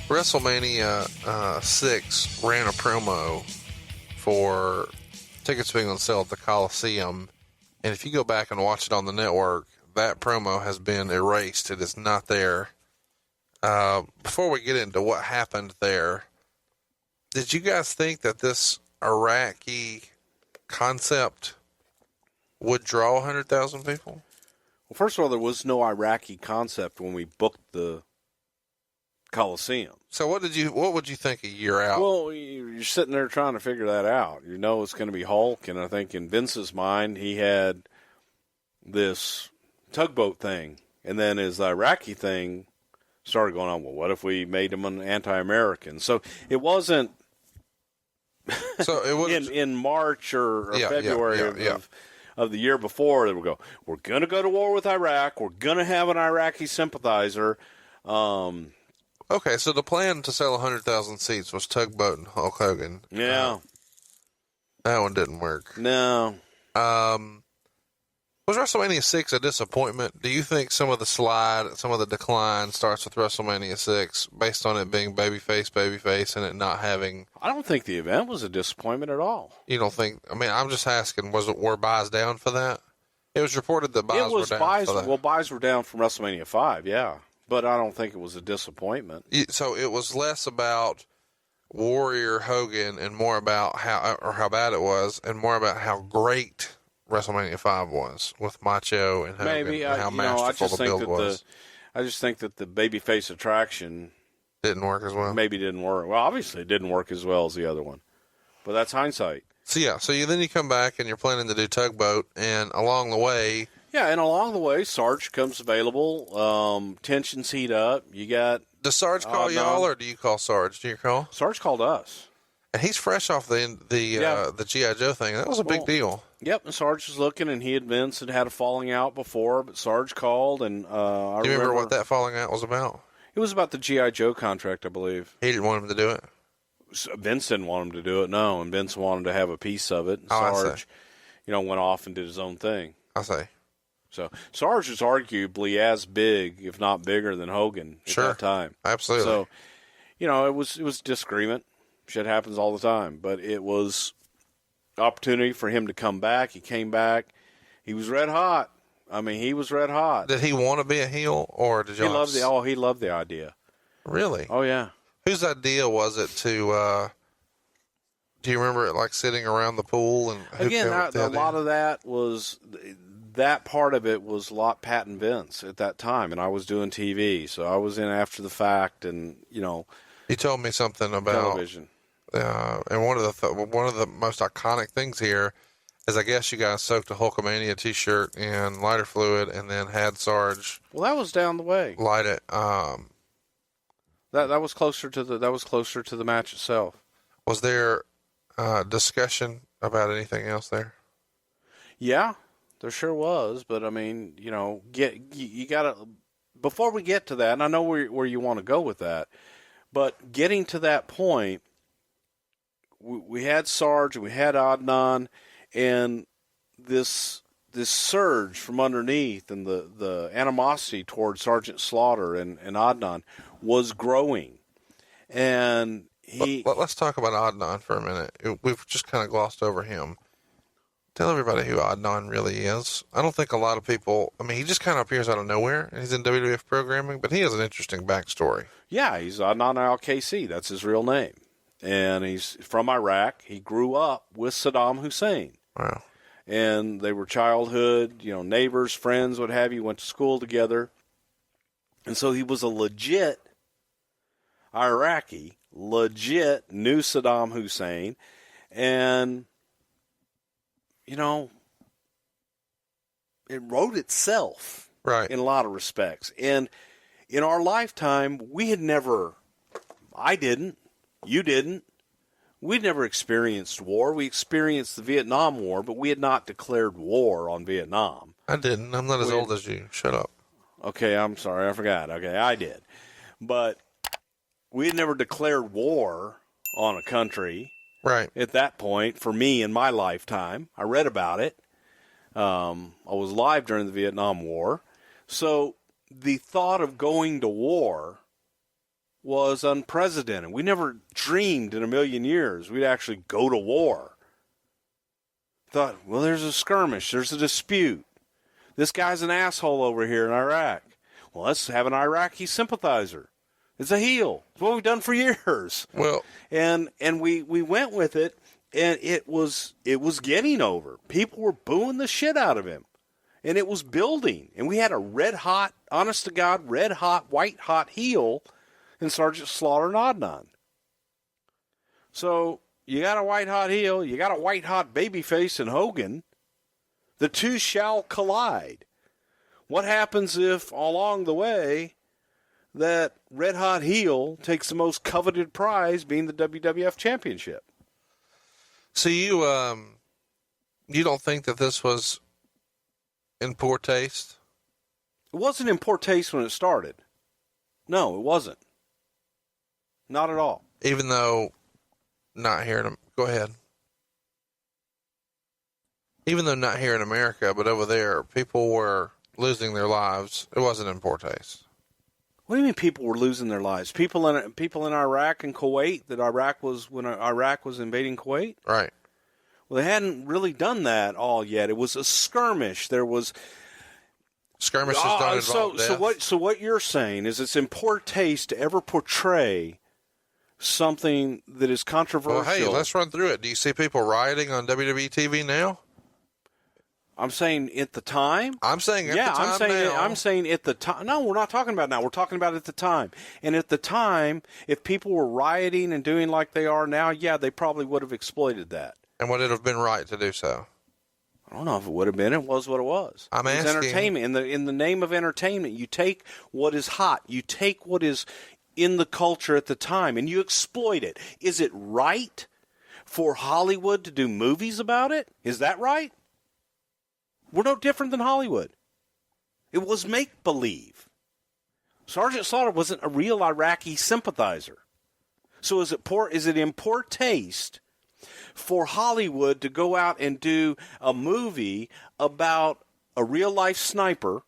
WrestleMania 6 ran a promo for tickets being on sale at the Coliseum, and if you go back and watch it on the network, that promo has been erased. It is not there. Before we get into what happened there, did you guys think that this Iraqi concept would draw 100,000 people? Well, first of all, there was no Iraqi concept when we booked the Coliseum. So what would you think a year out? Well, you're sitting there trying to figure that out. You know it's going to be Hulk, and I think in Vince's mind he had this tugboat thing, and then his Iraqi thing started going on. Well, what if we made him an anti-American? So it wasn't. So it was in March or February of the year before. They would go, we're going to go to war with Iraq. We're going to have an Iraqi sympathizer. Okay, so the plan to sell 100,000 seats was Tugboat and Hulk Hogan. Yeah. That one didn't work. No. Was WrestleMania 6 a disappointment? Do you think some of the decline starts with WrestleMania 6 based on it being babyface, and it not having... I don't think the event was a disappointment at all. You don't think... I mean, I'm just asking, were buys down for that? It was reported that buys were down for that. Well, buys were down from WrestleMania 5, yeah. But I don't think it was a disappointment. So it was less about Warrior Hogan and more about how bad it was, and more about how great WrestleMania 5 was with Macho and Hogan. Maybe and how masterful the build was. I just think that the babyface attraction didn't work as well. Maybe didn't work. Well, obviously it didn't work as well as the other one, but that's hindsight. So then you come back and you're planning to do Tugboat, and along the way. Yeah, and along the way, Sarge comes available. Tensions heat up. You got. Does Sarge call y'all, or do you call Sarge? Do you call? Sarge called us. And he's fresh off the G.I. Joe thing. That was a big deal. Yep, and Sarge was looking, and he and Vince had a falling out before, but Sarge called, and I remember what that falling out was about? It was about the G.I. Joe contract, I believe. He didn't want him to do it? Vince didn't want him to do it, no, and Vince wanted to have a piece of it. And Sarge, went off and did his own thing. I see. So Sarge was arguably as big, if not bigger, than Hogan at that time. Absolutely. So, it was disagreement. Shit happens all the time. But it was opportunity for him to come back. He came back. He was red hot. I mean, he was red hot. Did he want to be a heel, or did you? He loved the idea. Really? Oh yeah. Whose idea was it to? Do you remember it like sitting around the pool and? Again, a lot of that was. That part of it was a lot Pat and Vince at that time, and I was doing TV, so I was in after the fact, and You told me something about television. And one of the most iconic things here is I guess you guys soaked a Hulkamania T-shirt in lighter fluid and then had Sarge. Well, that was down the way. Light it. That was closer to the match itself. Was there discussion about anything else there? Yeah. There sure was, but I mean, you gotta, before we get to that, and I know where you want to go with that, but getting to that point, we had Sarge and we had Adnan, and this surge from underneath and the animosity towards Sergeant Slaughter and Adnan was growing, and let's talk about Adnan for a minute. We've just kind of glossed over him. Tell everybody who Adnan really is. I don't think a lot of people... I mean, he just kind of appears out of nowhere, and he's in WWF programming, but he has an interesting backstory. Yeah, he's Adnan al-Kaisi. That's his real name. And he's from Iraq. He grew up with Saddam Hussein. Wow. And they were childhood, neighbors, friends, what have you, went to school together. And so he was a legit Iraqi, legit knew Saddam Hussein, and... it wrote itself in a lot of respects. And in our lifetime, I didn't, you didn't, we'd never experienced war. We experienced the Vietnam War, but we had not declared war on Vietnam. I didn't. I'm not as old as you. Shut up. Okay, I'm sorry. I forgot. Okay, I did. But we had never declared war on a country. Right. At that point, for me in my lifetime, I read about it. I was alive during the Vietnam War. So the thought of going to war was unprecedented. We never dreamed in a million years we'd actually go to war. Thought, well, there's a skirmish, there's a dispute. This guy's an asshole over here in Iraq. Well, let's have an Iraqi sympathizer. It's a heel. It's what we've done for years. Well, and we went with it, and it was getting over. People were booing the shit out of him, and it was building. And we had a red hot, honest to God, red hot, white hot heel in Sergeant Slaughter and Adnan. So you got a white hot heel, you got a white hot babyface in Hogan. The two shall collide. What happens if along the way that red hot heel takes the most coveted prize, being the WWF Championship? So you don't think that this was in poor taste? It wasn't in poor taste when it started. No, it wasn't. Not at all. Even though not here in, go ahead. Even though not here in America, but over there, people were losing their lives. It wasn't in poor taste. What do you mean people were losing their lives? People in Iraq and Kuwait, when Iraq was invading Kuwait? Right. Well, they hadn't really done that all yet. It was a skirmish. There was skirmishes don't involve death. So what you're saying is it's in poor taste to ever portray something that is controversial. Well, hey, let's run through it. Do you see people rioting on WWE TV now? I'm saying at the time. I'm saying at the time now. I'm saying at the time. No, we're not talking about now. We're talking about at the time. And at the time, if people were rioting and doing like they are now, yeah, they probably would have exploited that. And would it have been right to do so? I don't know if it would have been. It was what it was. I'm asking. It's entertainment. In the name of entertainment, you take what is hot. You take what is in the culture at the time, and you exploit it. Is it right for Hollywood to do movies about it? Is that right? We're no different than Hollywood. It was make-believe. Sergeant Slaughter wasn't a real Iraqi sympathizer. So is it in poor taste for Hollywood to go out and do a movie about a real-life sniper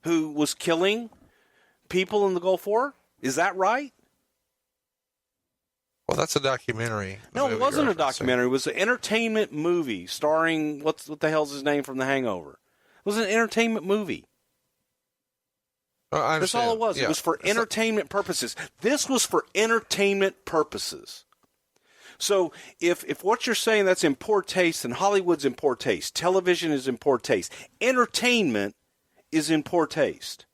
who was killing people in the Gulf War? Is that right? Well, that's a documentary. No, it wasn't a documentary. It was an entertainment movie starring, what the hell's his name from The Hangover? It was an entertainment movie. I That's all it was. Yeah. It was for entertainment purposes. This was for entertainment purposes. So if what you're saying that's in poor taste, then Hollywood's in poor taste. Television is in poor taste. Entertainment is in poor taste.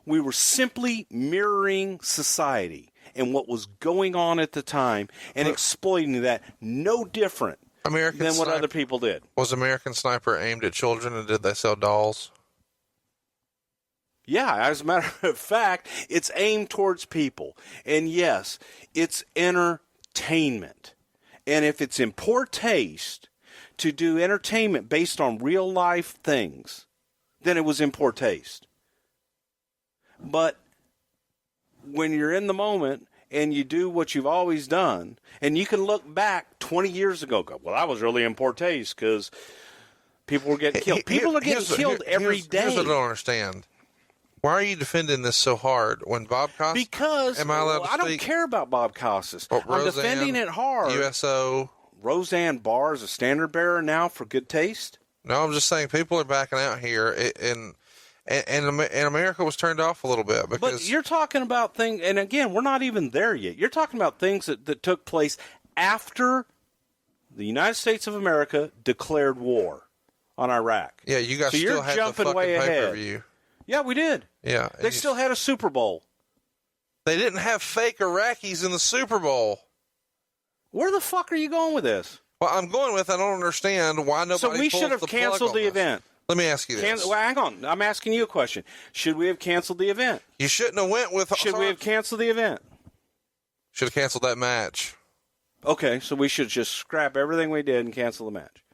We were simply mirroring society and what was going on at the time and exploiting that, no different than what other people did. Was American Sniper aimed at children, and did they sell dolls? Yeah, as a matter of fact, it's aimed towards people. And yes, it's entertainment. And if it's in poor taste to do entertainment based on real life things, then it was in poor taste. But when you're in the moment and you do what you've always done, and you can look back 20 years ago, go, well, that was really in poor taste because people were getting killed. People are getting killed every day. Here's what I don't understand. Why are you defending this so hard when Bob Costas? Because I don't care about Bob Costas. I'm defending it hard. USO. Roseanne Barr is a standard bearer now for good taste? No, I'm just saying people are backing out here, and America was turned off a little bit. Because but you're talking about things, and again, we're not even there yet. You're talking about things that took place after the United States of America declared war on Iraq. Yeah, you guys so still you're had jumping the fucking way ahead. pay-per-view. Yeah, we did. Yeah. They still had a Super Bowl. They didn't have fake Iraqis in the Super Bowl. Where the fuck are you going with this? Well, I'm going with I don't understand why nobody So we should have canceled the event. Let me ask you this. Well, hang on. I'm asking you a question. Should we have canceled the event? You shouldn't have went with... Should we have canceled the event? Should have canceled that match. Okay, so we should just scrap everything we did and cancel the match.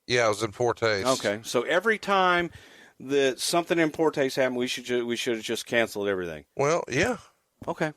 Yeah, it was in poor taste. Okay, so every time that something in poor taste happened, we should have just canceled everything. Well, yeah. Okay.